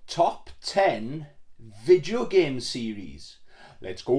Top 10 video game series. Let's go.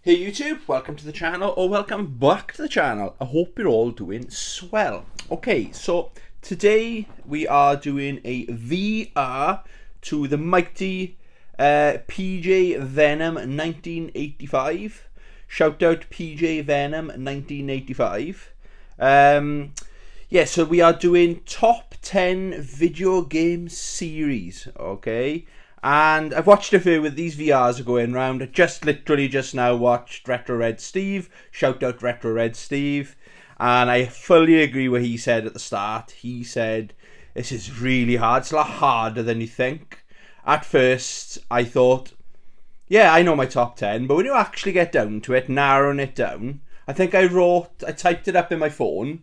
Hey YouTube, welcome to the channel, or welcome back to the channel. I hope you're all doing swell. Okay, so today we are doing a VR to the mighty PJ Venom 1985. Shout out PJ Venom 1985. Yeah, so we are doing top 10 video game series, okay? And I've watched a few with these VRs are going round. I literally just now watched Retro Red Steve. Shout out Retro Red Steve. And I fully agree with what he said at the start. He said, this is really hard. It's a lot harder than you think. At first, I thought, yeah, I know my top 10. But when you actually get down to it, narrowing it down, I think I typed it up in my phone.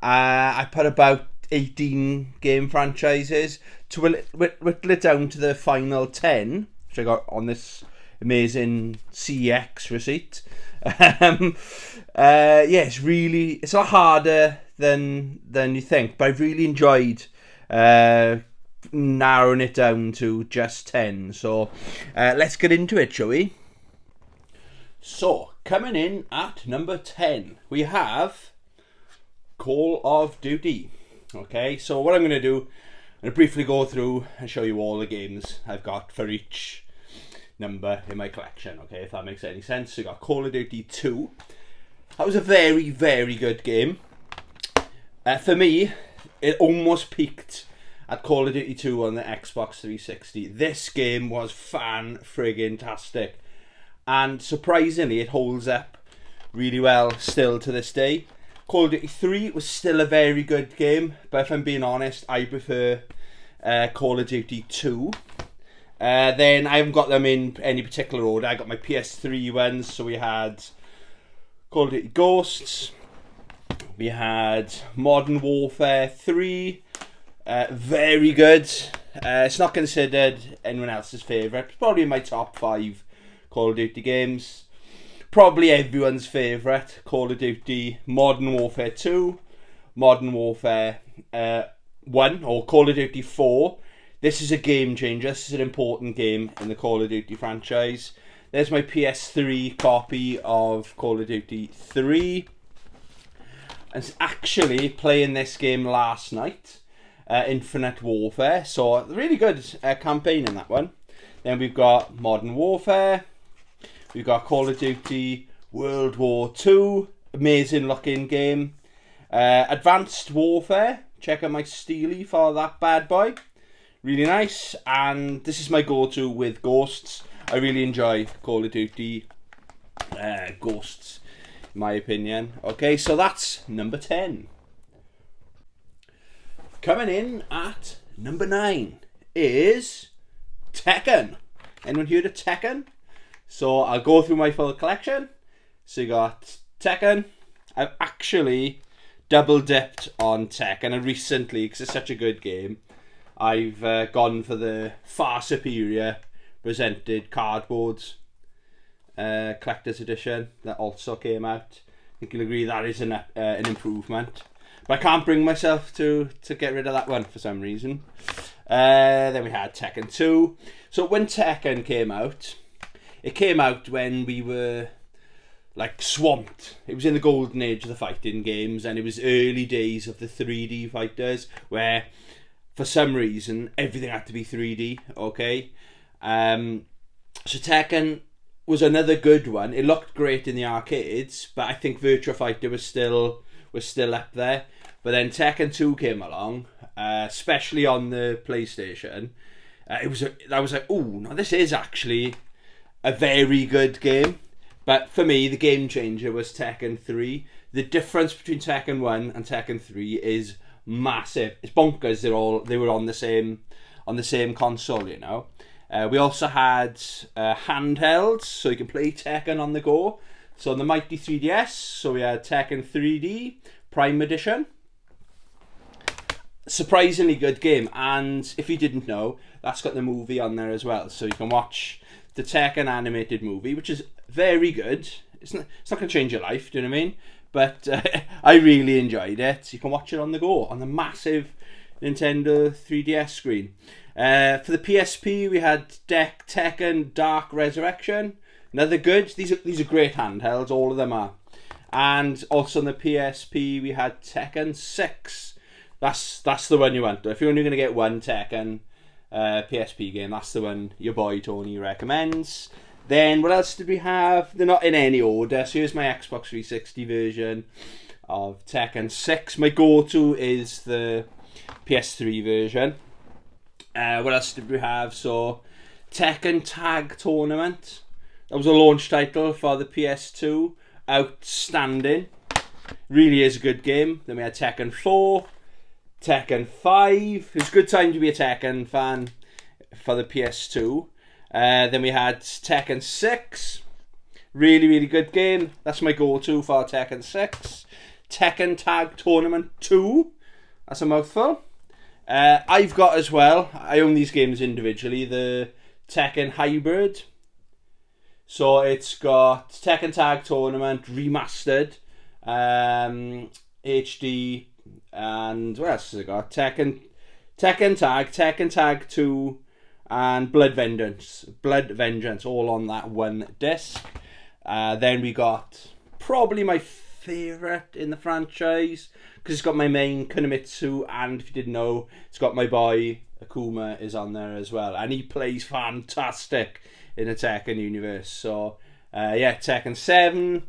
I put about 18 game franchises to whittle it down to the final 10, which I got on this amazing CX receipt. Yeah, it's a lot harder than you think, but I've really enjoyed narrowing it down to just 10. So let's get into it, shall we? So, coming in at number 10, we have Call of Duty. Okay, so what I'm going to do, I'm going to briefly go through and show you all the games I've got for each number in my collection, okay, if that makes any sense. So you got Call of Duty 2. That was a very, very good game. For me, it almost peaked at Call of Duty 2 on the Xbox 360. This game was fan-friggin-tastic. And surprisingly, it holds up really well still to this day. Call of Duty 3 was still a very good game, but if I'm being honest, I prefer Call of Duty 2. Then I haven't got them in any particular order. I got my PS3 ones, so we had Call of Duty Ghosts, we had Modern Warfare 3, very good. It's not considered anyone else's favourite. It's probably in my top 5 Call of Duty games. Probably everyone's favourite, Call of Duty Modern Warfare 2, Modern Warfare 1, or Call of Duty 4. This is a game changer. This is an important game in the Call of Duty franchise. There's my PS3 copy of Call of Duty 3. I was actually playing this game last night, Infinite Warfare. So, really good campaign in that one. Then we've got Modern Warfare. We've got Call of Duty World War II, amazing looking game. Advanced Warfare, check out my Steely for that bad boy. Really nice. And this is my go-to with Ghosts. I really enjoy Call of Duty Ghosts, in my opinion. Okay, so that's number 10. Coming in at number 9 is Tekken. Anyone heard of Tekken? So I'll go through my full collection. So you got Tekken. I've actually double dipped on Tekken recently because it's such a good game. I've gone for the far superior presented cardboards collector's edition that also came out. I think you'll agree that is an improvement. But I can't bring myself to get rid of that one for some reason. Then we had Tekken 2. So when Tekken came out, it came out when we were like swamped. It was in the golden age of the fighting games, and it was early days of the 3D fighters where for some reason everything had to be 3D, okay? So Tekken was another good one. It looked great in the arcades, but I think Virtua Fighter was still up there. But then Tekken 2 came along, especially on the PlayStation. I was like, oh, no, this is actually a very good game. But for me, the game changer was Tekken 3. The difference between Tekken 1 and Tekken 3 is massive. It's bonkers. They were on the same console, you know. We also had handhelds, so you can play Tekken on the go. So on the mighty 3DS, so we had Tekken 3D Prime Edition. Surprisingly good game, and if you didn't know, that's got the movie on there as well, so you can watch the Tekken animated movie, which is very good. It's not going to change your life, do you know what I mean? But I really enjoyed it. You can watch it on the go, on the massive Nintendo 3DS screen. For the PSP, we had Tekken Dark Resurrection. Another good. These are great handhelds, all of them are. And also on the PSP, we had Tekken 6. That's the one you want. If you're only going to get one Tekken PSP game, that's the one your boy Tony recommends. Then what else did we have? They're not in any order. So here's my Xbox 360 version of Tekken 6. My go-to is the PS3 version. What else did we have? So Tekken Tag Tournament. That was a launch title for the PS2. Outstanding. Really is a good game. Then we had Tekken 4. Tekken 5. It was a good time to be a Tekken fan for the PS2. Then we had Tekken 6. Really, really good game. That's my go-to for Tekken 6. Tekken Tag Tournament 2. That's a mouthful. I've got as well, I own these games individually, the Tekken Hybrid. So it's got Tekken Tag Tournament Remastered, HD, and what else has it got? Tekken Tag, Tekken Tag 2, and Blood Vengeance, all on that one disc. Then we got probably my favourite in the franchise, because it's got my main Kunimitsu, and if you didn't know, it's got my boy Akuma is on there as well, and he plays fantastic in the Tekken universe. So yeah, Tekken 7,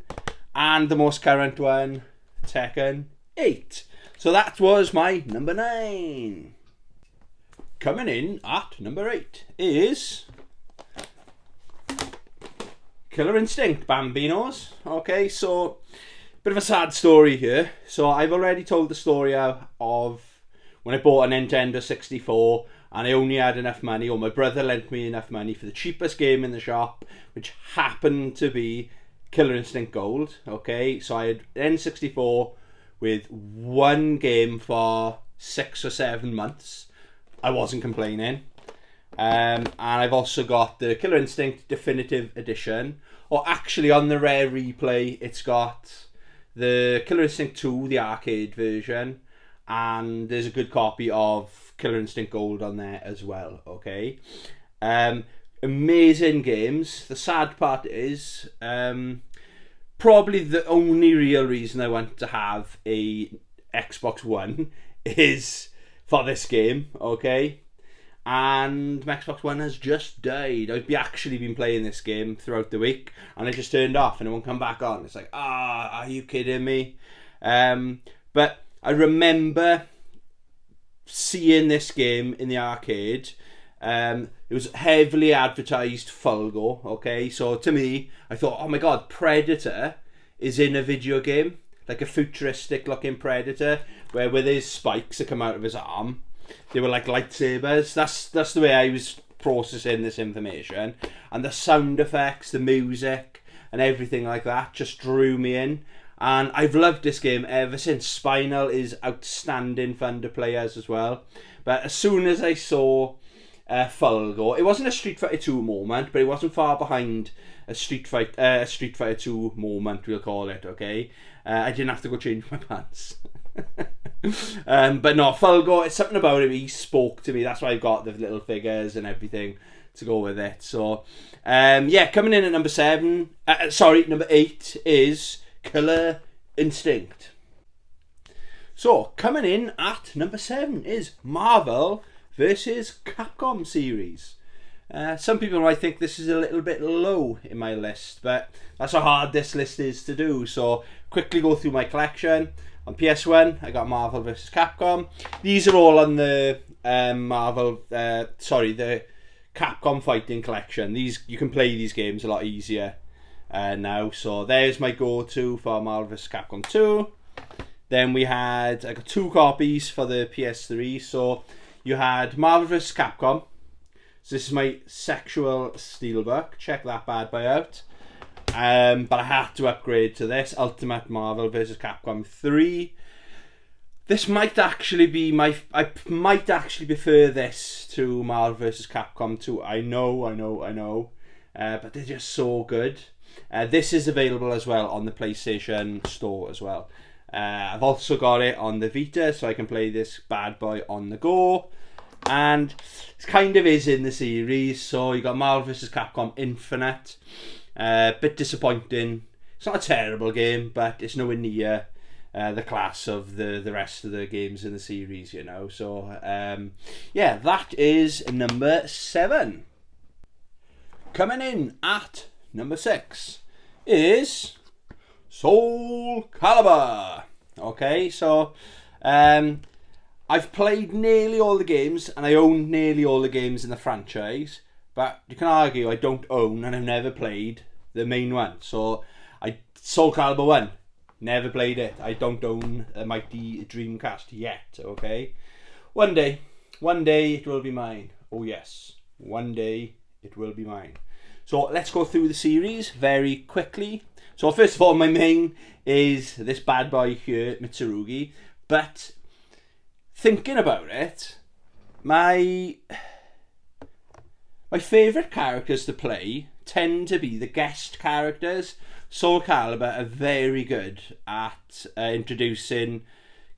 and the most current one, Tekken 8. So that was my number 9. Coming in at number 8 is Killer Instinct Bambinos. Okay, so bit of a sad story here. So I've already told the story of when I bought a Nintendo 64 and I only had enough money, or my brother lent me enough money for the cheapest game in the shop, which happened to be Killer Instinct Gold. Okay, so I had N64 with one game for 6 or 7 months. I wasn't complaining. And I've also got the Killer Instinct Definitive Edition, or actually on the Rare Replay it's got the Killer Instinct 2, the arcade version, and there's a good copy of Killer Instinct Gold on there as well. Okay, amazing games. The sad part is probably the only real reason I want to have a Xbox One is for this game. Okay, and my Xbox One has just died. I've actually been playing this game throughout the week, and it just turned off and it won't come back on. It's like, are you kidding me? But I remember seeing this game in the arcade. It was heavily advertised Fulgo. Okay, so to me, I thought, oh my god, Predator is in a video game, like a futuristic looking Predator, where with his spikes that come out of his arm, they were like lightsabers. That's the way I was processing this information, and the sound effects, the music, and everything like that just drew me in. And I've loved this game ever since. Spinal is outstanding fun to play as well. But as soon as I saw Fulgo, it wasn't a Street Fighter 2 moment, but it wasn't far behind a Street Fighter 2 moment, we'll call it. Okay, I didn't have to go change my pants. But no, Fulgo, it's something about him. He spoke to me. That's why I've got the little figures and everything to go with it. So yeah, coming in at number 8 is Killer Instinct. So coming in at number 7 is Marvel versus Capcom series. Some people might think this is a little bit low in my list, but that's how hard this list is to do. So quickly go through my collection. On PS1, I got Marvel vs. Capcom. These are all on the the Capcom Fighting Collection. You can play these games a lot easier now. So there's my go-to for Marvel vs. Capcom 2. Then I got 2 copies for the PS3. So you had Marvel vs. Capcom. So this is my sexual steelbook. Check that bad boy out. But I had to upgrade to this Ultimate Marvel vs. Capcom 3. This might actually be I might actually prefer this to Marvel vs. Capcom 2. I know. but they're just so good. This is available as well on the PlayStation Store as well. I've also got it on the Vita, so I can play this bad boy on the go. And it kind of is in the series. So you got Marvel vs. Capcom Infinite. Bit disappointing. It's not a terrible game, but it's nowhere near the class of the rest of the games in the series, you know. So yeah, that is number 7. Coming in at number 6 is Soul Calibur. Okay, so I've played nearly all the games and I own nearly all the games in the franchise, but you can argue I don't own and I've never played the main one. So Soul Calibur 1, never played it. I don't own a mighty Dreamcast yet, okay? One day it will be mine. Oh yes, one day it will be mine. So let's go through the series very quickly. So first of all, my main is this bad boy here, Mitsurugi. But thinking about it, my favourite characters to play tend to be the guest characters. Soul Calibur are very good at introducing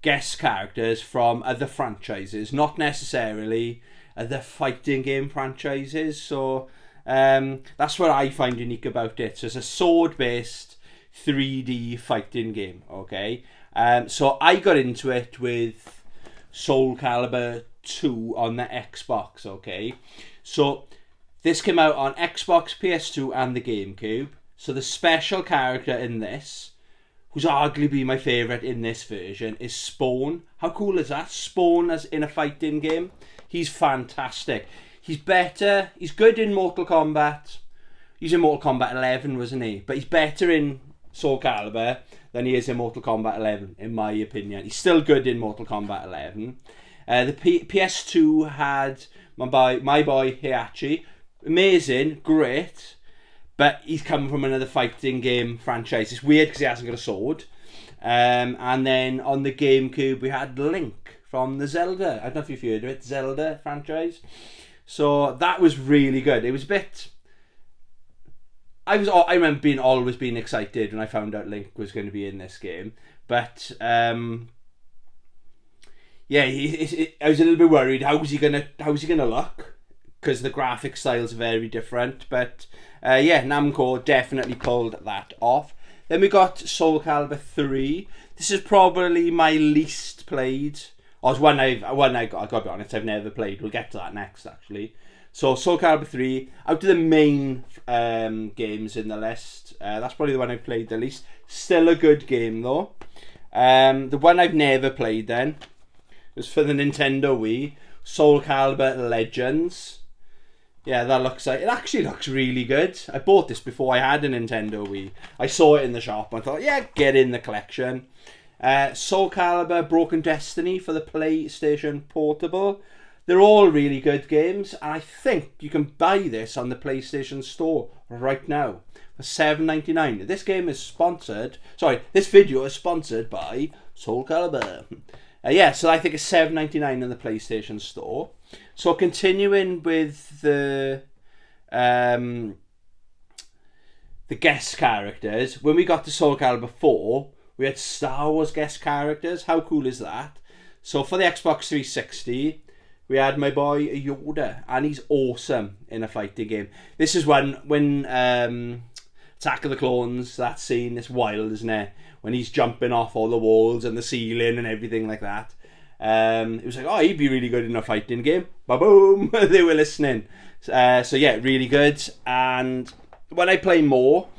guest characters from other franchises, not necessarily other fighting game franchises. So that's what I find unique about it. So it's a sword-based 3D fighting game, okay? So I got into it with Soul Calibur 2 on the Xbox, okay? So this came out on Xbox, PS2 and the GameCube. So the special character in this, who's arguably my favourite in this version, is Spawn. How cool is that? Spawn as in a fighting game. He's fantastic. He's better. He's good in Mortal Kombat. He's in Mortal Kombat 11, wasn't he? But he's better in Soul Calibur than he is in Mortal Kombat 11, in my opinion. He's still good in Mortal Kombat 11. The PS2 had my boy Heihachi. Amazing, great. But he's come from another fighting game franchise. It's weird because he hasn't got a sword. And then on the GameCube, we had Link from the Zelda. I don't know if you've heard of it, Zelda franchise. So that was really good. It was a bit... I remember always being excited when I found out Link was going to be in this game. But yeah, I was a little bit worried. How's he gonna look? Because the graphic styles are very different. But yeah, Namco definitely pulled that off. Then we got Soul Calibur 3. This is probably my least played. Or it's one I gotta be honest, I've never played. We'll get to that next, actually. So Soul Calibur 3, out of the main games in the list, that's probably the one I've played the least. Still a good game though. The one I've never played then was for the Nintendo Wii, Soul Calibur Legends. Yeah, it actually looks really good. I bought this before I had a Nintendo Wii. I saw it in the shop and I thought, yeah, get in the collection. Soul Calibur Broken Destiny for the PlayStation Portable. They're all really good games, and I think you can buy this on the PlayStation Store right now for $7.99. This game is sponsored. Sorry, this video is sponsored by Soul Calibur. Yeah, so I think it's $7.99 in the PlayStation Store. So continuing with the guest characters, when we got to Soul Calibur 4, we had Star Wars guest characters. How cool is that? So for the Xbox 360, we had my boy Yoda, and he's awesome in a fighting game. This is when Attack of the Clones, that scene is wild, isn't it? When he's jumping off all the walls and the ceiling and everything like that. It was like, oh, he'd be really good in a fighting game. Ba-boom! They were listening. So yeah, really good. And when I play more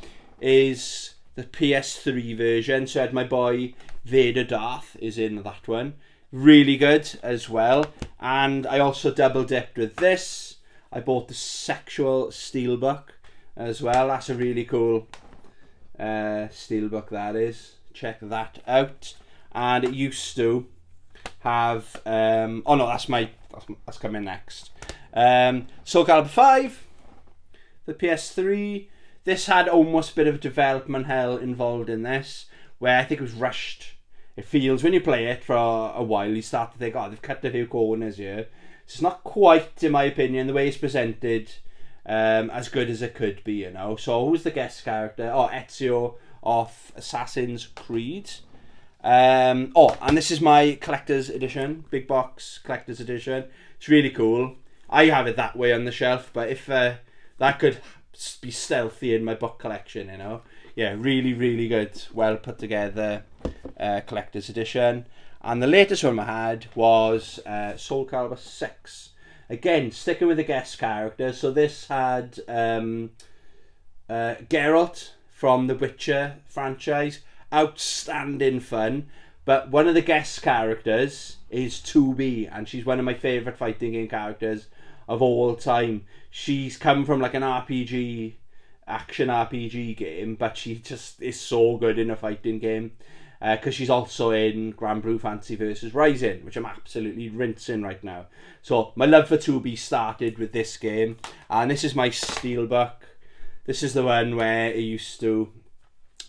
is the PS3 version. So I had my boy Vader Darth is in that one. Really good as well. And I also double dipped with this. I bought the Sexual Steelbook as well. That's a really cool steelbook, that is. Check that out. And it used to have oh no, that's coming next. Soul Calibur 5, the PS3. This had almost a bit of development hell involved in this, where I think it was rushed. It feels, when you play it for a while, you start to think, oh, they've cut a few corners here. It's not quite, in my opinion, the way it's presented as good as it could be, you know. So who's the guest character? Oh, Ezio of Assassin's Creed. And this is my collector's edition, big box collector's edition. It's really cool. I have it that way on the shelf, but if that could be stealthy in my book collection, you know. Yeah, really, really good, well put together collector's edition. And the latest one I had was Soul Calibur 6. Again, sticking with the guest characters. So this had Geralt from the Witcher franchise. Outstanding fun. But one of the guest characters is 2B, and she's one of my favourite fighting game characters of all time. She's come from like an RPG, action RPG game, but she just is so good in a fighting game. Because she's also in Grand Blue Fantasy Versus Rising, which I'm absolutely rinsing right now. So my love for 2B started with this game, and this is my Steelbook. This is the one where it used to,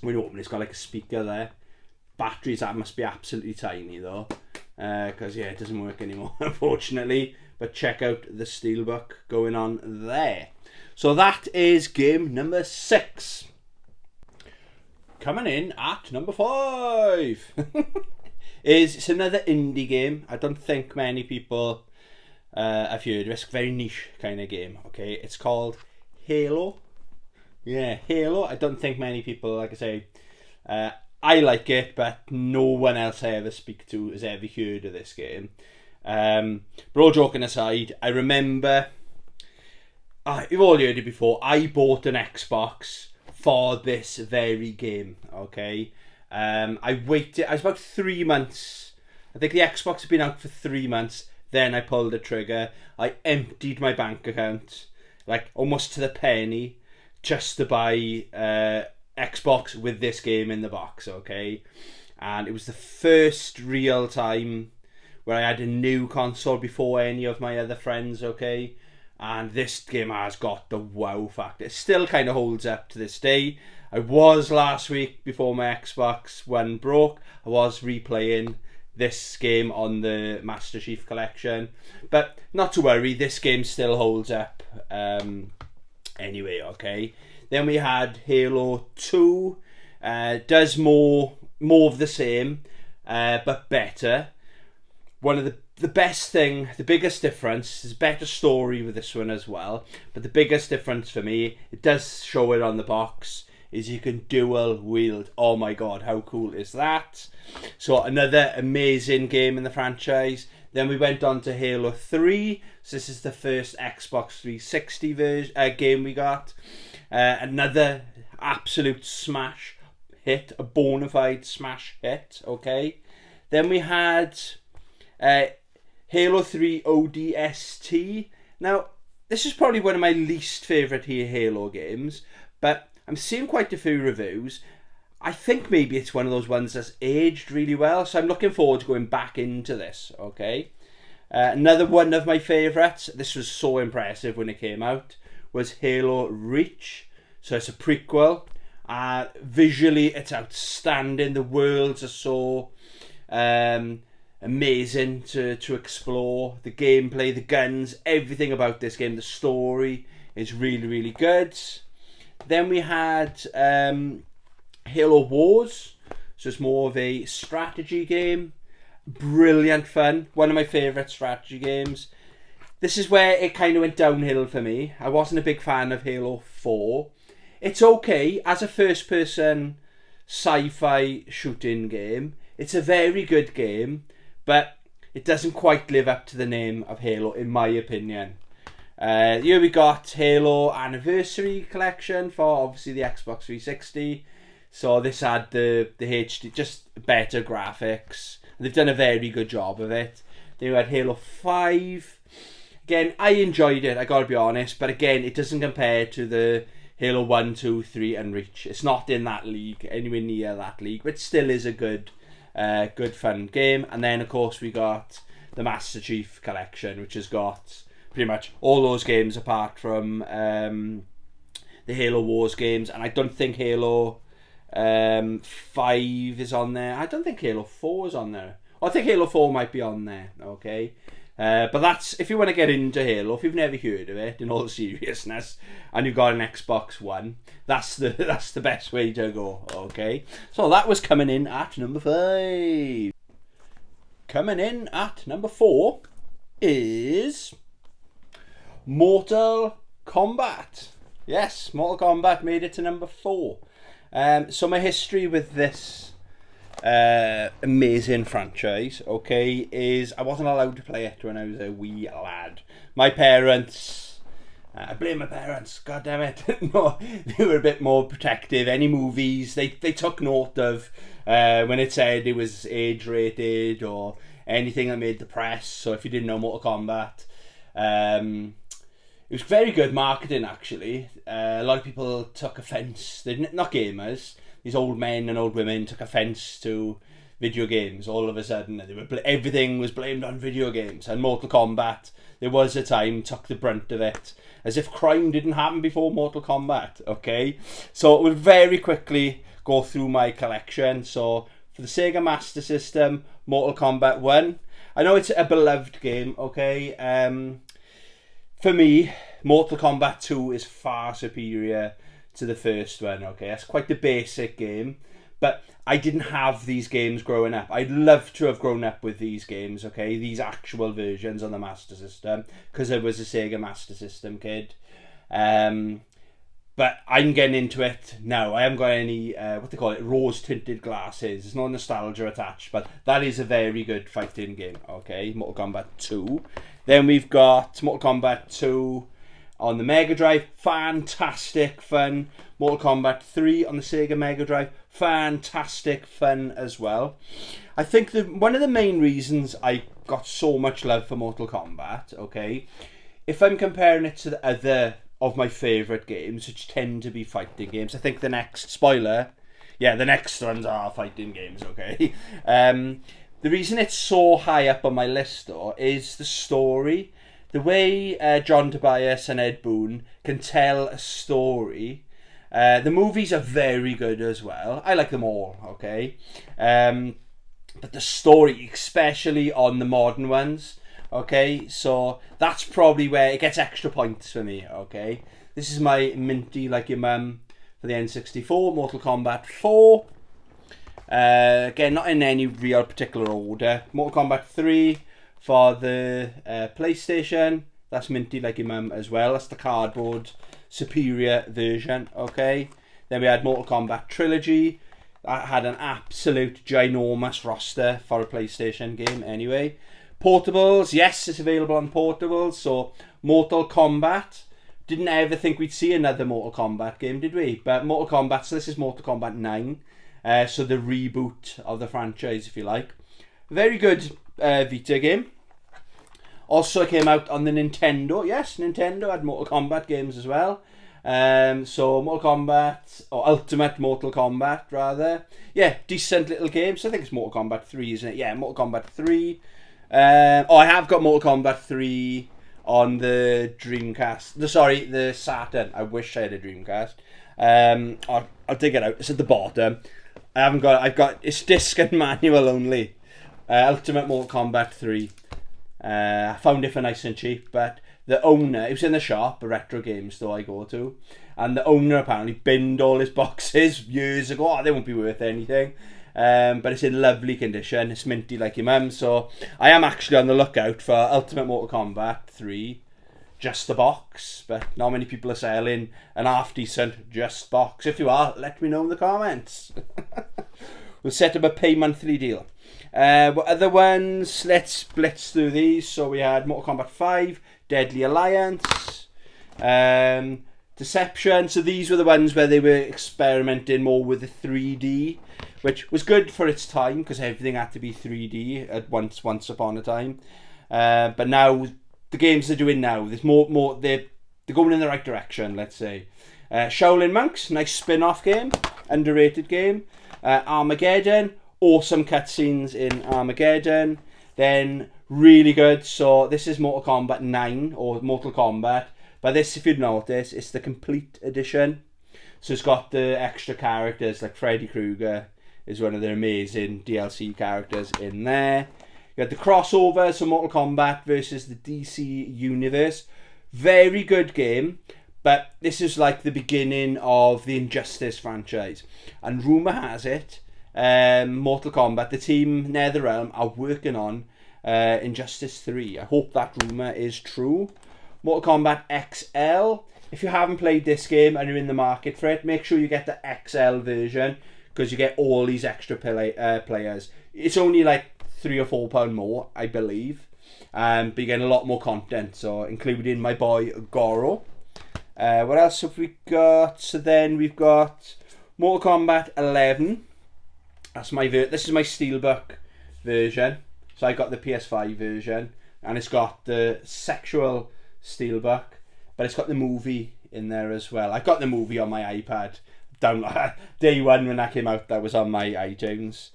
when you open it's got like a speaker there. Batteries, that must be absolutely tiny though, because yeah, it doesn't work anymore unfortunately. But check out the Steelbook going on there. So that is game number 6. Coming in at number 5 it's another indie game. I don't think many people have heard of it. It's a very niche kind of game. Okay, it's called Halo. Yeah, Halo. I don't think many people, like I say, I like it, but no one else I ever speak to has ever heard of this game. But all joking aside, I remember, you've all heard it before, I bought an Xbox for this very game, okay? I waited, I was about 3 months, I think the Xbox had been out for 3 months, then I pulled the trigger. I emptied my bank account, like almost to the penny, just to buy Xbox with this game in the box, okay? And it was the first real time where I had a new console before any of my other friends, okay? And this game has got the wow factor. It still kind of holds up to this day. I was last week, before my Xbox One broke, I was replaying this game on the Master Chief Collection. But not to worry, this game still holds up anyway, okay? Then we had Halo 2. Does more of the same, but better. One of the best thing, the biggest difference, is better story with this one as well. But the biggest difference for me, it does show it on the box, is you can dual wield. Oh my god, how cool is that? So another amazing game in the franchise. Then we went on to Halo 3. So this is the first Xbox 360 game we got. Another absolute smash hit, a bona fide smash hit, okay? Then we had Halo 3 ODST. Now, this is probably one of my least favourite Halo games, but I'm seeing quite a few reviews. I think maybe it's one of those ones that's aged really well, so I'm looking forward to going back into this, okay? Another one of my favourites, this was so impressive when it came out, was Halo Reach. So it's a prequel. Visually, it's outstanding. The worlds are so amazing to explore. The gameplay, the guns, everything about this game, the story is really, really good. Then we had Halo Wars. So it's more of a strategy game. Brilliant fun. One of my favourite strategy games. This is where it kind of went downhill for me. I wasn't a big fan of Halo 4. It's okay as a first-person sci-fi shooting game. It's a very good game, but it doesn't quite live up to the name of Halo, in my opinion. Here we got Halo Anniversary Collection for obviously the Xbox 360. So this had the HD, just better graphics. They've done a very good job of it. Then we had Halo 5. Again, I enjoyed it, I gotta be honest, but again, it doesn't compare to the Halo 1, 2, 3 and Reach. It's not in that league, anywhere near that league, but still is a good fun game. And then of course we got the Master Chief Collection, which has got pretty much all those games apart from the Halo Wars games. And I don't think Halo 5 is on there. I don't think Halo 4 is on there. I think Halo 4 might be on there, okay? But that's, if you want to get into Halo, if you've never heard of it, in all seriousness, and you've got an Xbox One, that's the best way to go, okay? So that was coming in at number 5. Coming in at number 4 is Mortal Kombat. Yes, Mortal Kombat made it to number 4. So my history with this amazing franchise, okay, is I wasn't allowed to play it when I was a wee lad. My parents, I blame my parents, god damn it. No, they were a bit more protective. Any movies, they took note of when it said it was age rated or anything that made the press. So if you didn't know Mortal Kombat, it was very good marketing, actually. A lot of people took offence. They're not gamers. These old men and old women took offence to video games. All of a sudden, everything was blamed on video games. And Mortal Kombat, there was a time, took the brunt of it. As if crime didn't happen before Mortal Kombat, okay? So we'll very quickly go through my collection. So for the Sega Master System, Mortal Kombat 1. I know it's a beloved game, okay? For me, Mortal Kombat 2 is far superior to the first one, okay? That's quite the basic game, but I didn't have these games growing up. I'd love to have grown up with these games, okay? These actual versions on the Master System, because I was a Sega Master System kid. But I'm getting into it now. I haven't got any, what they call it, rose-tinted glasses. There's no nostalgia attached, but that is a very good fighting game, okay? Mortal Kombat 2. Then we've got Mortal Kombat 2 on the Mega Drive, fantastic fun. Mortal Kombat 3 on the Sega Mega Drive, fantastic fun as well. I think one of the main reasons I got so much love for Mortal Kombat, okay, if I'm comparing it to the other of my favourite games, which tend to be fighting games, I think the next ones are fighting games, okay. The reason it's so high up on my list, though, is the story. The way John Tobias and Ed Boon can tell a story. The movies are very good as well. I like them all, okay? But the story, especially on the modern ones, okay? So that's probably where it gets extra points for me, okay? This is my Minty Like Your Mum for the N64, Mortal Kombat 4. Again, not in any real particular order. Mortal Kombat 3 for the PlayStation. That's Minty Like Your Mum as well. That's the cardboard superior version, okay? Then we had Mortal Kombat Trilogy. That had an absolute ginormous roster for a PlayStation game anyway. Portables, yes, it's available on portables. So Mortal Kombat. Didn't ever think we'd see another Mortal Kombat game, did we? But Mortal Kombat, so this is Mortal Kombat 9. So the reboot of the franchise, if you like. Very good Vita game. Also came out on the Nintendo. Yes, Nintendo had Mortal Kombat games as well. So Mortal Kombat, or Ultimate Mortal Kombat rather. Yeah, decent little games. I think it's Mortal Kombat 3, isn't it? Yeah, Mortal Kombat 3. I have got Mortal Kombat 3 on the Dreamcast. The Saturn. I wish I had a Dreamcast. I'll dig it out. It's at the bottom. I've got, it's disc and manual only. Ultimate Mortal Kombat 3. I found it for nice and cheap, but the owner, it was in the shop, a retro game store I go to, and the owner apparently binned all his boxes years ago. They won't be worth anything. But it's in lovely condition. It's Minty Like Your Mum. So I am actually on the lookout for Ultimate Mortal Kombat 3. Just the box, but not many people are selling an half-decent just box. If you are, let me know in the comments. We'll set up a pay monthly deal. What other ones? Let's blitz through these. So we had Mortal Kombat 5, Deadly Alliance, Deception. So these were the ones where they were experimenting more with the 3D, which was good for its time because everything had to be 3D at once upon a time. But now the games they're doing now, there's more. They're going in the right direction. Let's say Shaolin Monks, nice spin-off game, underrated game. Armageddon, awesome cutscenes in Armageddon. Then really good. So this is Mortal Kombat 9 or Mortal Kombat. But this, if you'd notice, it's the complete edition. So it's got the extra characters like Freddy Krueger is one of their amazing DLC characters in there. You had the crossover, so Mortal Kombat versus the DC Universe. Very good game, but this is like the beginning of the Injustice franchise. And rumour has it, Mortal Kombat, the team NetherRealm, are working on Injustice 3. I hope that rumour is true. Mortal Kombat XL. If you haven't played this game and you're in the market for it, make sure you get the XL version, because you get all these extra players. It's only like £3 or £4 more, I believe. But you get a lot more content, so including my boy Goro. What else have we got? So then we've got Mortal Kombat 11. That's my this is my Steelbook version. So I got the PS5 version, and it's got the sexual Steelbook, but it's got the movie in there as well. I got the movie on my iPad. Day one when that came out, that was on my iTunes.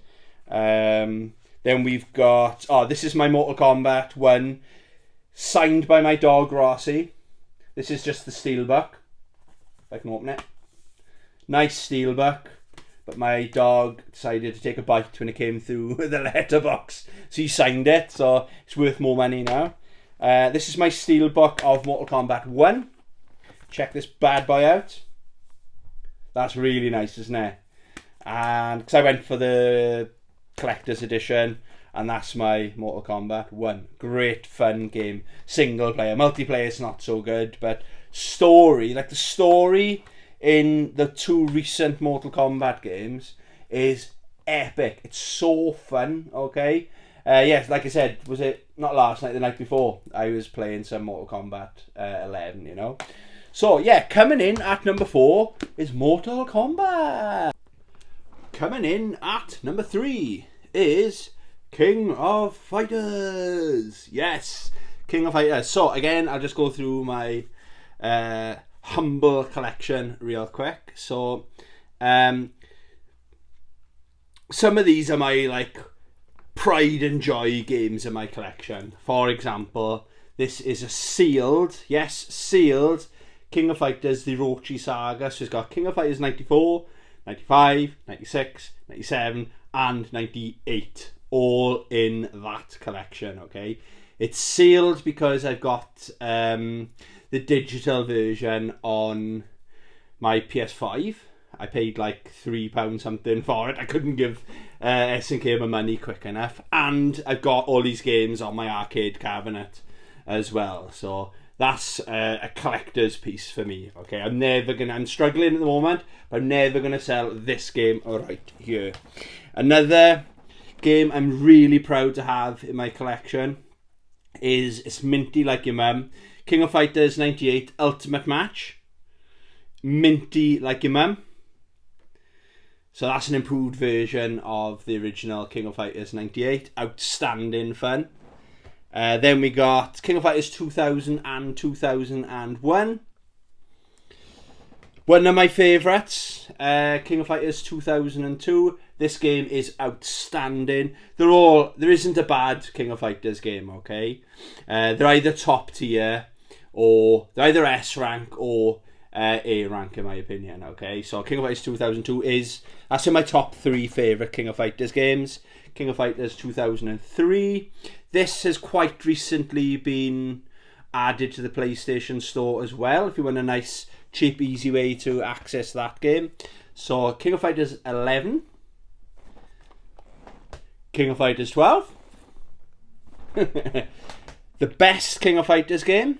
Then we've got, this is my Mortal Kombat 1, signed by my dog Rossi. This is just the Steelbook. If I can open it. Nice Steelbook, but my dog decided to take a bite when it came through the letterbox, so he signed it, so it's worth more money now. This is my Steelbook of Mortal Kombat 1. Check this bad boy out. That's really nice, isn't it? And because I went for the collector's edition, and that's my Mortal Kombat 1. Great fun game. Single player. Multiplayer is not so good, but story, like the story in the two recent Mortal Kombat games is epic. It's so fun, okay? Yes, like I said, was it not last night, the night before, I was playing some Mortal Kombat 11, you know? So, yeah, coming in at number 4 is Mortal Kombat. Coming in at number 3 is King of Fighters. Yes, King of Fighters. So, again, I'll just go through my humble collection real quick. So, some of these are my, like, pride and joy games in my collection. For example, this is a sealed, yes, sealed King of Fighters, the Orochi Saga. So it's got King of Fighters 94, 95, 96, 97 and 98, all in that collection, okay? It's sealed because I've got the digital version on my PS5. I paid like £3 something for it. I couldn't give S&K my money quick enough. And I've got all these games on my arcade cabinet as well. So that's a collector's piece for me. Okay, I'm struggling at the moment, but I'm never gonna sell this game right here. Another game I'm really proud to have in my collection is, it's minty like your mum, King of Fighters 98 Ultimate Match. Minty like your mum. So that's an improved version of the original King of Fighters 98. Outstanding fun. Then we got King of Fighters 2000 and 2001. One of my favourites, King of Fighters 2002. This game is outstanding. There isn't a bad King of Fighters game, okay? They're either top tier, or they're either S rank or A rank in my opinion, okay? So King of Fighters 2002 that's in my top 3 favourite King of Fighters games. King of Fighters 2003. This has quite recently been added to the PlayStation Store as well, if you want a nice, cheap, easy way to access that game. So King of Fighters 11. King of Fighters 12. The best King of Fighters game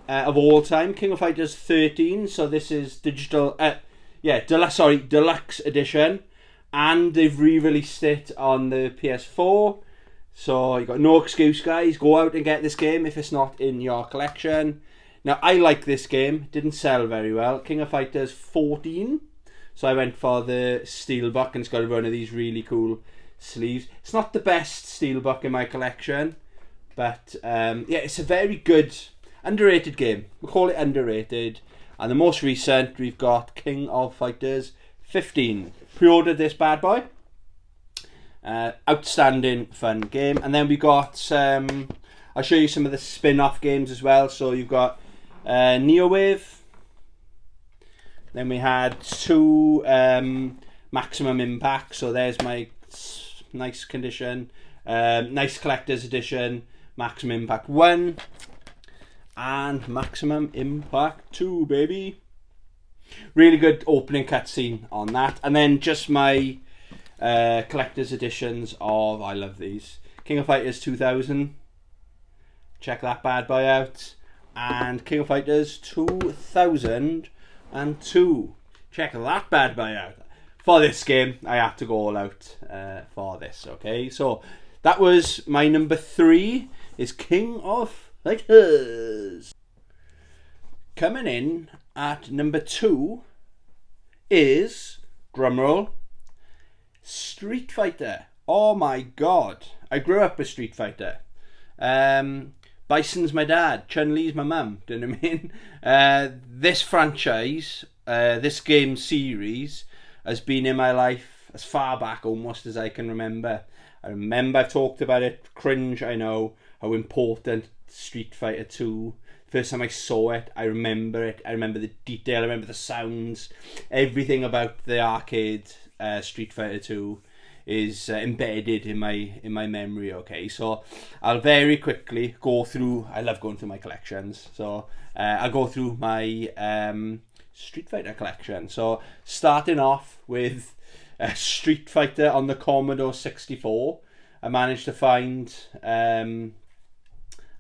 of all time, King of Fighters 13. So this is deluxe edition, and they've re-released it on the PS4. So you got no excuse, guys. Go out and get this game if it's not in your collection. Now, I like this game. Didn't sell very well. King of Fighters 14. So I went for the Steelbook, and it's got one of these really cool sleeves. It's not the best Steelbook in my collection, but it's a very good, underrated game. We'll call it underrated. And the most recent, we've got King of Fighters 15. Pre-ordered this bad boy. Outstanding fun game. And then we got I'll show you some of the spin-off games as well. So you've got Neowave. Then we had 2 Maximum Impact. So there's my nice condition Nice collector's edition, Maximum Impact 1 and Maximum Impact 2, baby. Really good opening cutscene on that. And then just my collector's editions of, I love these, King of Fighters 2000. Check that bad boy out. And King of Fighters 2002. Check that bad boy out. For this game, I had to go all out for this, okay? So, that was my number 3, is King of Fighters. Coming in at number 2 is, drumroll, Street Fighter. Oh my god. I grew up with Street Fighter. Bison's my dad, Chun-Li's my mum, do you know what I mean? This franchise, this game series, has been in my life as far back almost as I can remember. I remember I've talked about it, cringe, I know, how important Street Fighter 2, first time I saw it, I remember it, I remember the detail, I remember the sounds, everything about the arcade Street Fighter 2 is embedded in my memory, okay? So I'll very quickly go through, I love going through my collections, so I'll go through my Street Fighter collection. So starting off with Street Fighter on the Commodore 64, I managed to find a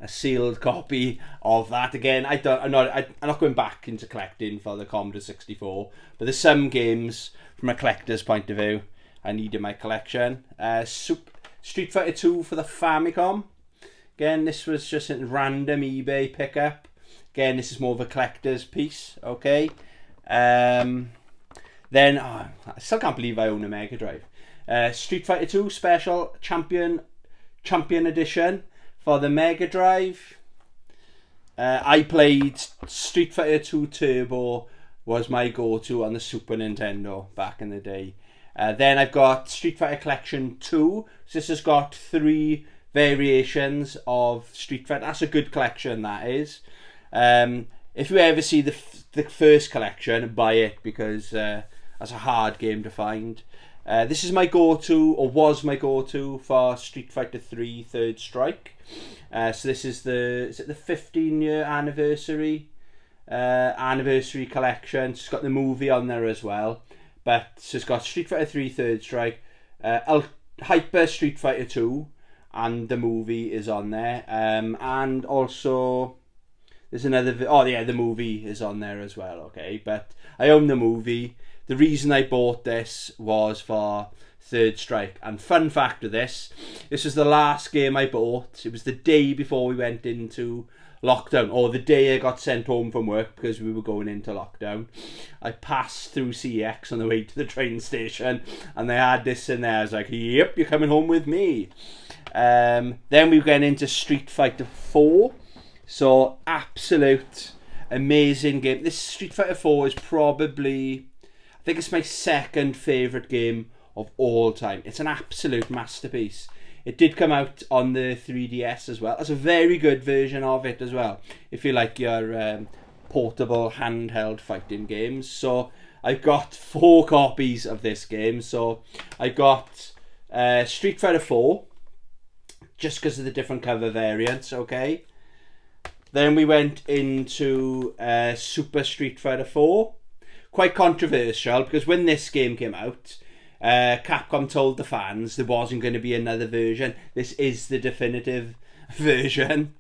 sealed copy of that. Again, I'm not going back into collecting for the Commodore 64, but there's some games from a collector's point of view I need in my collection. Street Fighter 2 for the Famicom. Again, this was just a random eBay pickup. Again, this is more of a collector's piece, okay? Then, I still can't believe I own a Mega Drive. Street Fighter 2 Special Champion Edition for the Mega Drive. I played Street Fighter 2 Turbo, was my go-to on the Super Nintendo back in the day. Then I've got Street Fighter Collection 2. So this has got 3 variations of Street Fighter. That's a good collection, that is. If you ever see the first collection, buy it, because that's a hard game to find. This is my go-to, or was my go-to, for Street Fighter 3 Third Strike. So this is the 15-year anniversary collection. It's got the movie on there as well. But so it's got Street Fighter 3 Third Strike, Hyper Street Fighter 2, and the movie is on there. And also, there's another, the movie is on there as well, okay? But I own the movie. The reason I bought this was for Third Strike. And fun fact of this was the last game I bought. It was the day before we went into lockdown, or the day I got sent home from work because we were going into lockdown. I passed through CX on the way to the train station, and they had this in there. I was like, yep, you're coming home with me. Then we went into Street Fighter 4. So, absolute amazing game. This Street Fighter 4 is probably, I think it's my second favourite game of all time. It's an absolute masterpiece. It did come out on the 3DS as well. That's a very good version of it as well, if you like your portable handheld fighting games. So I've got 4 copies of this game. So I got Street Fighter 4, just because of the different cover variants, okay? Then we went into Super Street Fighter 4. Quite controversial, because when this game came out, Capcom told the fans there wasn't going to be another version. This is the definitive version.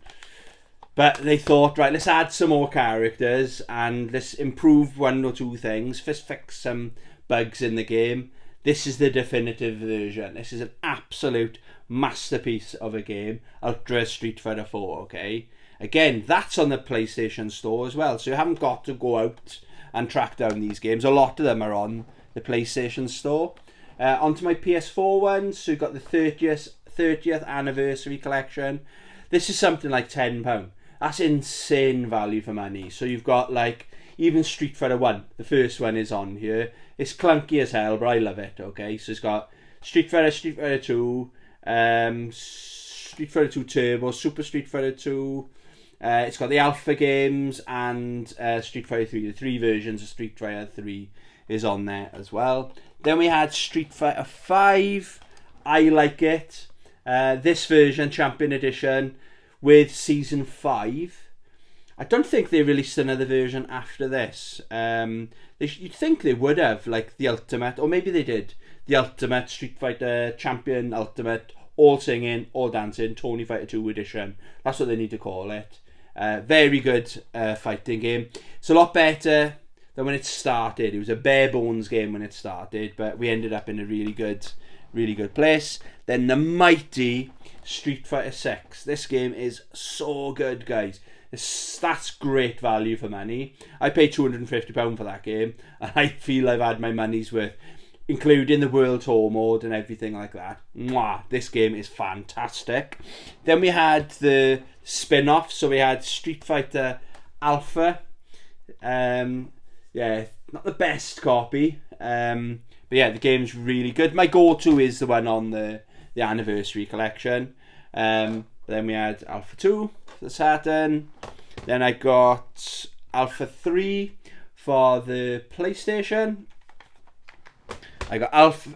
But they thought, right, let's add some more characters and let's improve 1 or 2 things. Just fix some bugs in the game. This is the definitive version. This is an absolute masterpiece of a game. Ultra Street Fighter 4, okay? Again, that's on the PlayStation Store as well. So you haven't got to go out and track down these games. A lot of them are on the PlayStation Store. Onto my PS4 ones, so you've got the 30th anniversary collection. This is something like £10. That's insane value for money. So you've got like, even Street Fighter 1, the first one is on here. It's clunky as hell, but I love it, okay? So it's got Street Fighter 2, Street Fighter 2 Turbo, Super Street Fighter 2. It's got the Alpha games and Street Fighter 3. The 3 versions of Street Fighter 3 is on there as well. Then we had Street Fighter 5. I like it. This version, Champion Edition, with Season 5. I don't think they released another version after this. You'd think they would have, like the Ultimate, or maybe they did. The Ultimate, Street Fighter Champion Ultimate, all singing, all dancing, Tony Fighter 2 Edition. That's what they need to call it. Very good fighting game. It's a lot better than when it started. It was a bare bones game when it started, but we ended up in a really good place. Then the mighty Street Fighter 6. This game is so good, guys. That's great value for money. I paid £250 for that game, and I feel I've had my money's worth, including the World Tour mode and everything like that. Mwah, this game is fantastic. Then we had the spin-off, so we had Street Fighter Alpha. Yeah, not the best copy, but yeah, the game's really good. My go-to is the one on the Anniversary Collection. Then we had Alpha 2 for the Saturn. Then I got Alpha 3 for the PlayStation. I got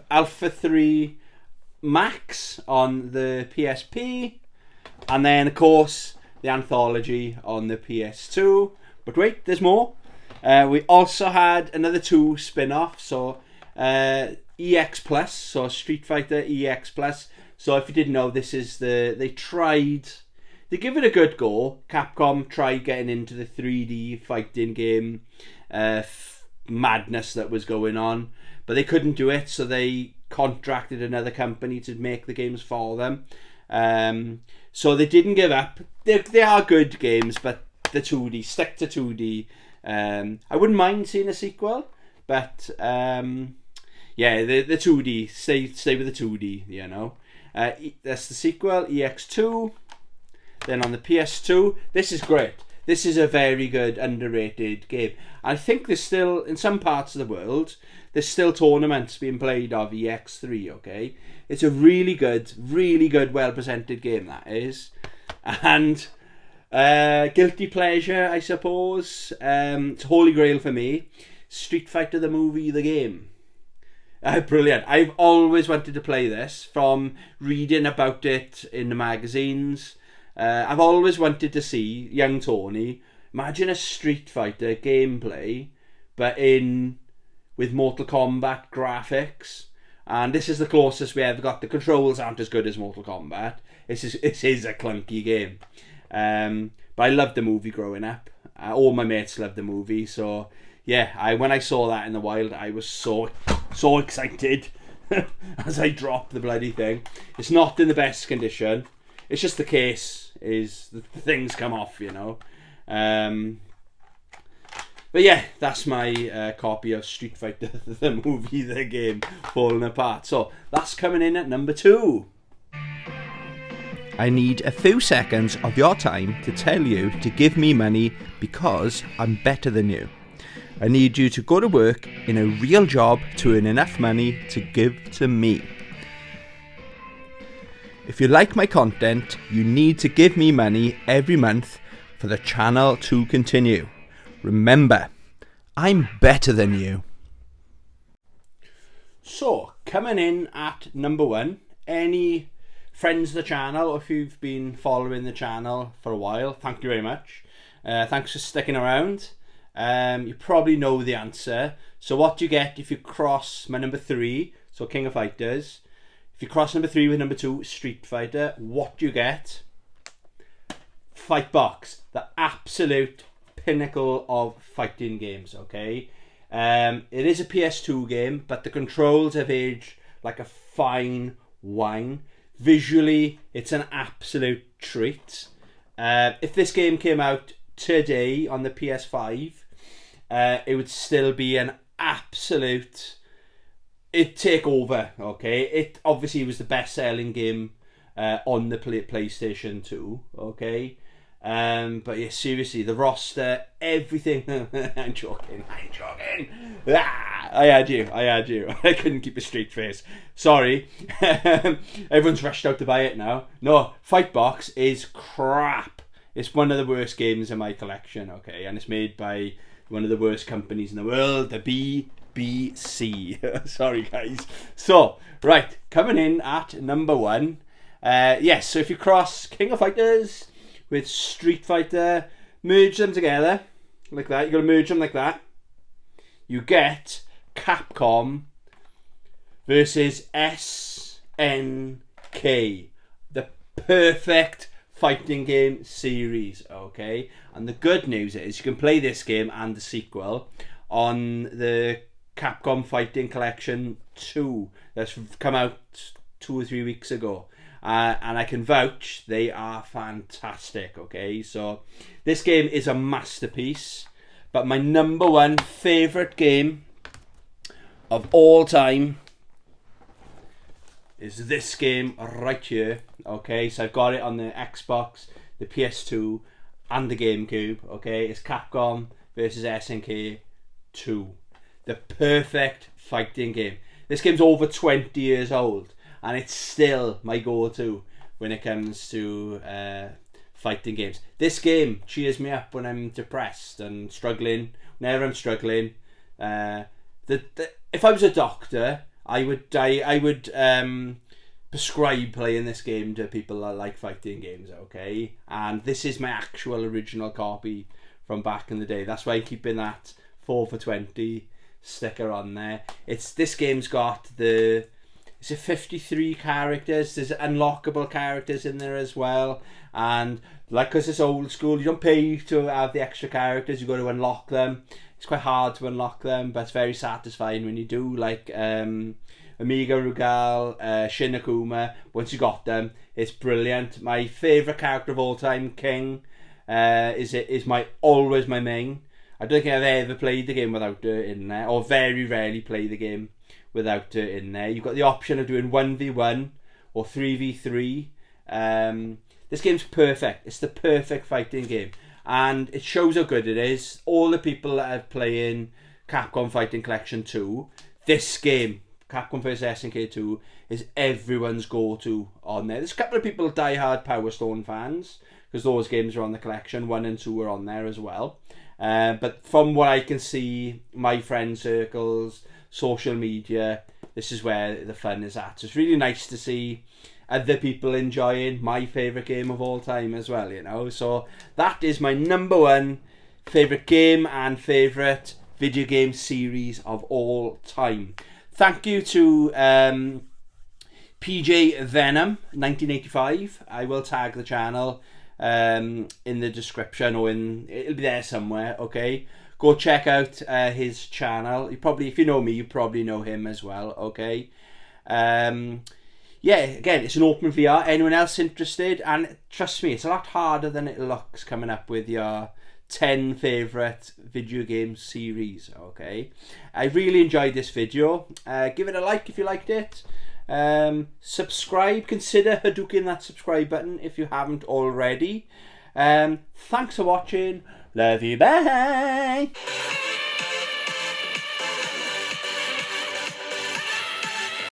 Alpha 3 Max on the PSP. And then, of course, the Anthology on the PS2. But wait, there's more. We also had another 2 spin-offs. So, EX Plus, so Street Fighter EX Plus. So if you didn't know, this is they give it a good go. Capcom tried getting into the 3D fighting game madness that was going on, but they couldn't do it, so they contracted another company to make the games for them. So they didn't give up. They are good games, but the 2D, stick to 2D. I wouldn't mind seeing a sequel, but yeah, the 2D, stay with the 2D, you know. That's the sequel, EX2. Then on the PS2, this is great. This is a very good, underrated game. I think there's still, in some parts of the world, there's still tournaments being played of EX3, okay? It's a really good, well-presented game, that is. And guilty pleasure, I suppose. It's holy grail for me. Street Fighter the movie, the game. Brilliant. I've always wanted to play this, from reading about it in the magazines. I've always wanted to see young Tony. Imagine a Street Fighter gameplay, but with Mortal Kombat graphics. And this is the closest we ever got. The controls aren't as good as Mortal Kombat. It is a clunky game. But I loved the movie growing up. All my mates loved the movie, so yeah, when I saw that in the wild, I was so excited as I dropped the bloody thing. It's not in the best condition. It's just the case is the things come off, you know. But yeah, that's my copy of Street Fighter the movie, the game, falling apart. So that's coming in at number 2. I need a few seconds of your time to tell you to give me money because I'm better than you. I need you to go to work in a real job to earn enough money to give to me. If you like my content, you need to give me money every month for the channel to continue. Remember, I'm better than you. So, coming in at number 1, any friends of the channel, or if you've been following the channel for a while, thank you very much. Thanks for sticking around. You probably know the answer. So what do you get if you cross my number 3, so King of Fighters? If you cross number 3 with number 2, Street Fighter, what do you get? Fightbox, the absolute pinnacle of fighting games, okay? It is a PS2 game, but the controls have aged like a fine wine. Visually, it's an absolute treat. If this game came out today on the PS5, it would still be an absolute... It'd take over, okay? It obviously was the best-selling game on the PlayStation 2, okay? But yeah, seriously, the roster, everything... I'm joking. Ah, I had you. I couldn't keep a straight face. Sorry. Everyone's rushed out to buy it now. No, Fightbox is crap. It's one of the worst games in my collection, okay? And it's made by one of the worst companies in the world, the BBC. Sorry, guys. So, right, coming in at number 1, Yes, so if you cross King of Fighters with Street Fighter, merge them together like that. You got to merge them like that. You get Capcom versus SNK, the perfect fighting game series. Okay, and the good news is you can play this game and the sequel on the Capcom Fighting Collection 2 that's come out 2 or 3 weeks ago. And I can vouch they are fantastic. Okay, so this game is a masterpiece, but my number one favourite game of all time is this game right here. Okay, so I've got it on the Xbox, the PS2 and the GameCube. Okay, it's Capcom versus SNK 2, the perfect fighting game. This game's over 20 years old and it's still my go-to when it comes to fighting games. This game cheers me up when I'm depressed and struggling. Whenever I'm struggling, if I was a doctor, I would prescribe playing this game to people that like fighting games. Okay, and this is my actual original copy from back in the day. That's why I'm keeping that 4 for 20 sticker on there. This game's got the... Is it 53 characters? There's unlockable characters in there as well. And like, because it's old school, you don't pay to have the extra characters, you got to unlock them. It's quite hard to unlock them, but it's very satisfying when you do. Like Amiga Rugal, Shin Akuma, once you got them, it's brilliant. My favourite character of all time, King, is always my main. I don't think I've ever played the game without her in there, or very rarely play the game without it in there. You've got the option of doing 1v1 or 3v3. This game's perfect. It's the perfect fighting game, and it shows how good it is. All the people that are playing Capcom Fighting Collection 2, this game, Capcom vs SNK 2, is everyone's go-to on there. There's a couple of people die-hard Power Stone fans, because those games are on the collection. 1 and 2 are on there as well. But from what I can see, my friend circles, social media, this is where the fun is at. So it's really nice to see other people enjoying my favourite game of all time as well, you know. So that is my number one favourite game and favourite video game series of all time. Thank you to PJ Venom 1985. I will tag the channel in the description, or it'll be there somewhere. Okay, go check out his channel. If you know me, you probably know him as well. Okay, yeah, again, it's an open VR. Anyone else interested? And trust me, it's a lot harder than it looks coming up with your 10 favourite video game series. Okay, I really enjoyed this video. Give it a like if you liked it. Subscribe. Consider Hadouken that subscribe button if you haven't already. Thanks for watching. Love you. Bye.